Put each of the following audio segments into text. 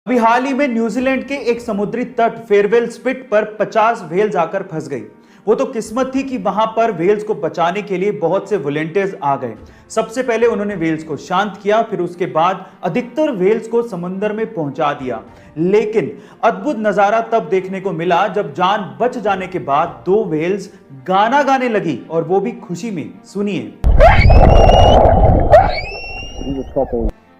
अभी हाल ही में न्यूजीलैंड के एक समुद्री तट फेयरवेल स्पिट पर 50 व्हेल्स आकर फंस गई। वो तो किस्मत थी कि वहां पर व्हेल्स को बचाने के लिए बहुत से वॉलंटियर्स आ गए। सबसे पहले उन्होंने व्हेल्स को शांत किया, फिर उसके बाद अधिकतर व्हेल्स को समुद्र में पहुंचा दिया। लेकिन अद्भुत नजारा तब देखने को मिला जब जान बच जाने के बाद दो व्हेल्स गाना गाने लगी, और वो भी खुशी में। सुनिए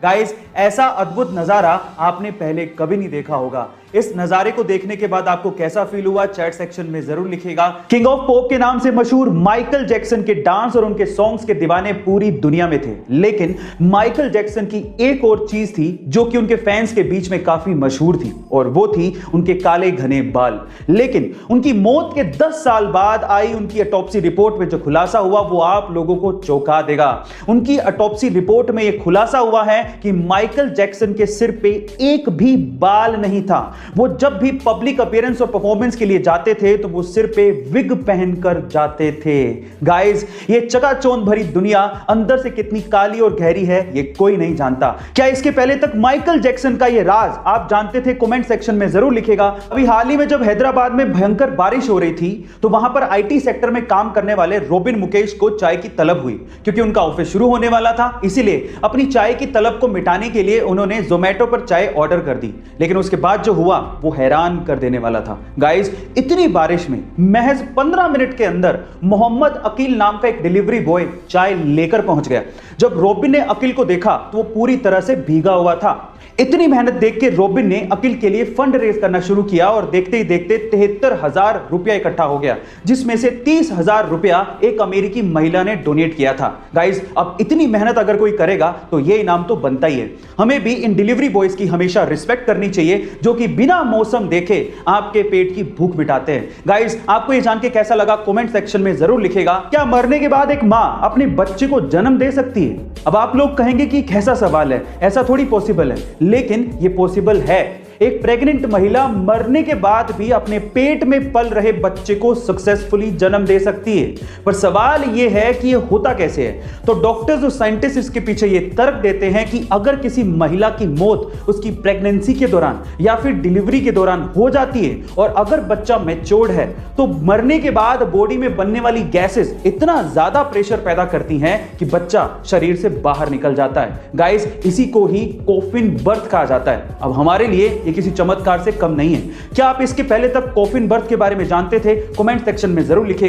गाइस, ऐसा अद्भुत नजारा आपने पहले कभी नहीं देखा होगा। इस नजारे को देखने के बाद आपको कैसा फील हुआ, चैट सेक्शन में जरूर लिखिएगा। किंग ऑफ पॉप के नाम से मशहूर माइकल जैक्सन के डांस और उनके सॉन्ग्स के दीवाने पूरी दुनिया में थे, लेकिन माइकल जैक्सन की एक और चीज थी जो कि उनके फैंस के बीच में काफी मशहूर थी, और वो थी उनके काले घने बाल। लेकिन उनकी मौत के 10 साल बाद आई उनकी ऑटोप्सी रिपोर्ट में जो खुलासा हुआ वो आप लोगों को चौंका देगा। उनकी ऑटोप्सी रिपोर्ट में यह खुलासा हुआ है कि माइकल जैक्सन के सिर पे एक भी बाल नहीं था। वो जब भी पब्लिक अपीयरेंस और परफॉर्मेंस के लिए जाते थे तो वो सिर पे विग पहनकर जाते थे। गाइस, ये चकाचौंध भरी दुनिया अंदर से कितनी काली और गहरी है ये कोई नहीं जानता। क्या इसके पहले तक माइकल जैक्सन का ये राज आप जानते थे? कमेंट सेक्शन में जरूर लिखेगा। अभी हाल ही में जब हैदराबाद में भयंकर बारिश हो रही थी तो वहां पर आईटी सेक्टर में काम करने वाले रोबिन मुकेश को चाय की तलब हुई, क्योंकि उनका ऑफिस शुरू होने वाला था। इसीलिए अपनी चाय की तलब को मिटाने के लिए उन्होंने जोमेटो पर चाय ऑर्डर कर दी। लेकिन उसके बाद जो हुआ वो हैरान कर देने वाला था। गाइस, इतनी बारिश में महज 15 मिनट के अंदर मोहम्मद अकील नाम का एक डिलीवरी बॉय चाय लेकर पहुंच गया। जब रोबिन ने अकील को देखा तो वो पूरी तरह से भीगा हुआ था। इतनी मेहनत देख के रोबिन ने अकील के लिए फंड रेज करना शुरू किया, और देखते ही देखते 73,000 रुपया इकट्ठा हो गया, जिसमें से 30,000 रुपया एक अमेरिकी महिला ने डोनेट किया था। गाइस, अब इतनी मेहनत अगर कोई करेगा तो ये इनाम तो बनता ही है। हमें भी इन डिलीवरी बॉयज की हमेशा रिस्पेक्ट करनी चाहिए, जो कि बिना मौसम देखे आपके पेट की भूख मिटाते हैं। गाइस, आपको ये जान के कैसा लगा कमेंट सेक्शन में जरूर लिखेगा। क्या मरने के बाद एक मां अपने बच्चे को जन्म दे सकती है? अब आप लोग कहेंगे कि कैसा सवाल है, ऐसा थोड़ी पॉसिबल है, लेकिन ये पॉसिबल है। एक प्रेग्नेंट महिला मरने के बाद भी अपने पेट में पल रहे बच्चे को सक्सेसफुली जन्म दे सकती है। पर सवाल यह है कि यह होता कैसे है? तो डॉक्टर्स और साइंटिस्ट इसके पीछे यह तर्क देते हैं कि अगर किसी महिला की मौत उसकी प्रेगनेंसी के दौरान या फिर डिलीवरी के दौरान हो जाती है, और अगर बच्चा मैच्योर्ड है, तो मरने के बाद बॉडी में बनने वाली गैसेस इतना ज्यादा प्रेशर पैदा करती हैं कि बच्चा शरीर से बाहर निकल जाता है। गाइस, इसी को ही कॉफिन बर्थ कहा जाता है। अब हमारे लिए ये किसी चमत्कार से कम नहीं है। क्या आप इसके पहले तक कॉफिन बर्थ के बारे में जानते थे? कमेंट सेक्शन में जरूर लिखिएगा।